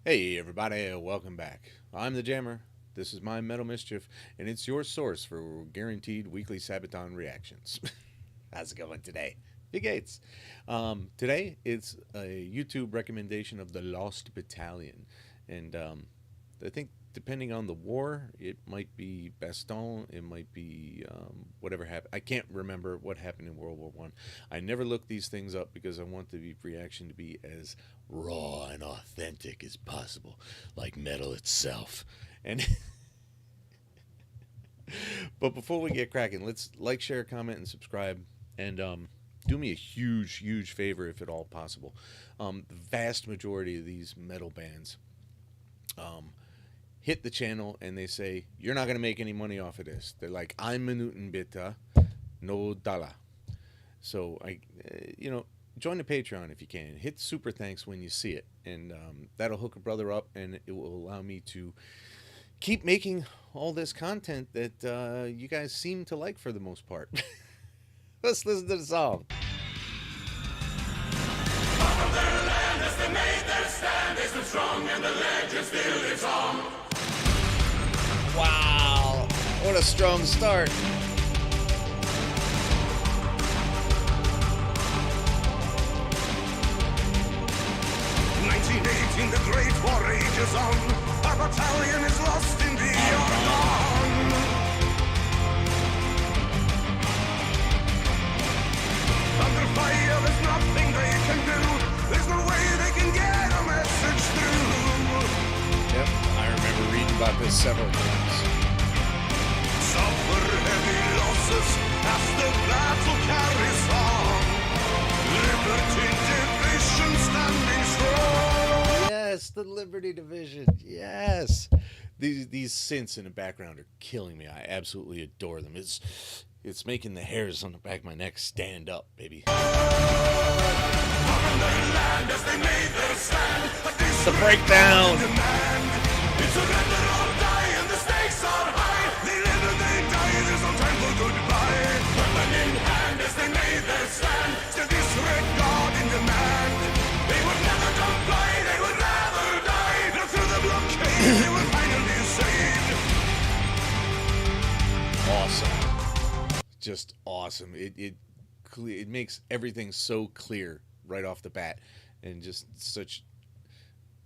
Hey everybody, welcome back. I'm the Jammer. This is my Metal Mischief, and it's your source for guaranteed weekly SABATON reactions. How's it going today? Big Gates. Today it's a YouTube recommendation of the Lost Battalion, and I think depending on the war, it might be Baston, it might be whatever happened. I can't remember what happened in World War One. I never look these things up because I want the reaction to be as raw and authentic as possible, like metal itself. And but before we get cracking, let's like, share, comment, and subscribe, and do me a huge favor if at all possible. The vast majority of these metal bands hit the channel and they say, you're not going to make any money off of this. They're like, I'm Minuten bitte, no dollar. So join the Patreon if you can. Hit super thanks when you see it, and that'll hook a brother up, and it will allow me to keep making all this content that you guys seem to like for the most part. Let's listen to the song. From their land as they made their stand, they stood strong and the legend still lives on. Wow, what a strong start. 1918, the great war rages on. Our battalion is lost in the Argonne. Under fire, there's nothing they can do. There's no way they can get a message through. Yep, I remember reading about this several times. Suffer heavy losses as the battle carries on. Liberty Division standing strong. Yes, the Liberty Division. Yes. These synths in the background are killing me. I absolutely adore them. It's making the hairs on the back of my neck stand up, baby. The breakdown. It's surrender or die, and the stakes are high. They live and they die, there's no time for goodbye. Weapon in hand as they made their stand, still disregard in demand. They would never comply, they would rather die. Now through the blockade, they were finally saved. Awesome. Just awesome. It makes everything so clear right off the bat, and just such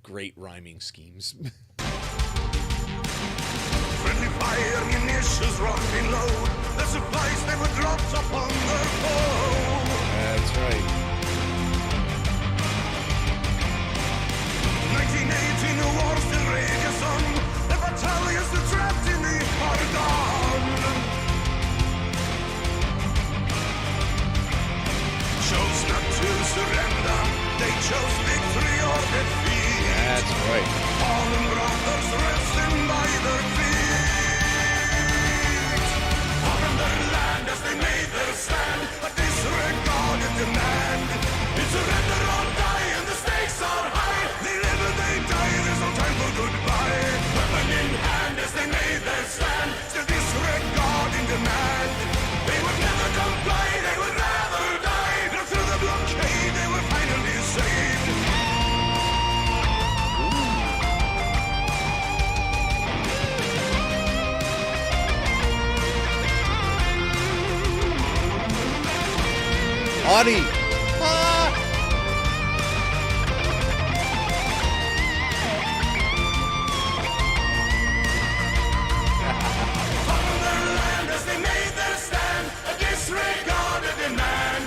great rhyming schemes. Friendly fire munitions running low. The supplies they were dropped upon their foe. That's right. 1918, the war still rages on. The battalions are trapped in the Argonne. Chose not to surrender. They chose victory or defeat. That's right. Fallen brothers resting by their feet. Far from their land as they made their stand, a disregarded demand. It's surrender or die, and the stakes are high. They live and they die, there's no time for goodbye. Weapon in hand as they made their stand, still disregarding demand. They would never comply, they would rather die. Now through the blockade, they were finally saved. Audie! Ah! From their land as they made their stand, a disregarded demand.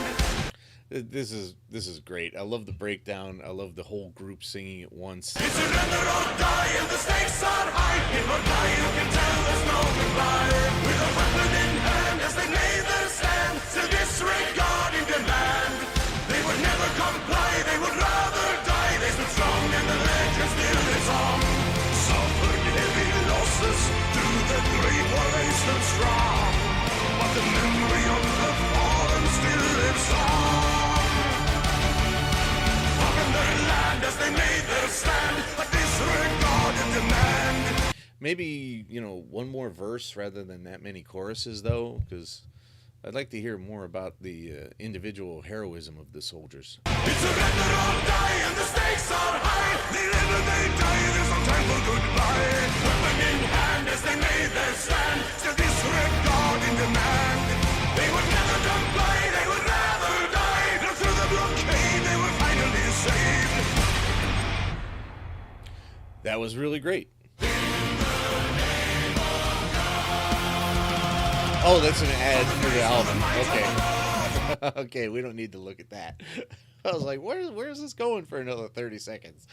This is great. I love the breakdown. I love the whole group singing at once. It's surrender or die, and the stakes are high. Hit or die, you can tell there's no goodbye. With a weapon in hand as they made their stand, still disregarding demand. They would never comply, they would rather die. They stood strong and the legend still lives on. Suffered heavy losses through the great war, they stood strong. But the memory of the fallen still lives on. From their land as they made their stand, a disregarded demand. Maybe, one more verse rather than that many choruses, though, because I'd like to hear more about the individual heroism of the soldiers. It's surrender or die, and the stakes are high. They live and they die, there's no time for goodbye. Weapon in hand as they made their stand, still disregarding demand. They would never comply, they would rather die. Look through the blockade, they were finally saved. That was really great. Oh, that's an ad for the album. Okay. Okay, we don't need to look at that. I was like, where's this going for another 30 seconds?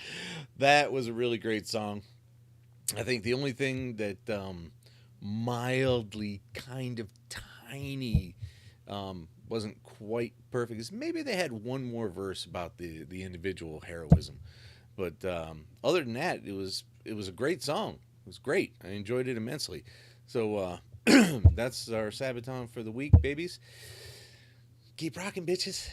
That was a really great song. I think the only thing that mildly kind of tiny wasn't quite perfect is maybe they had one more verse about the individual heroism. But other than that, it was a great song. It was great. I enjoyed it immensely. So that's our Sabaton for the week, babies. Keep rocking, bitches.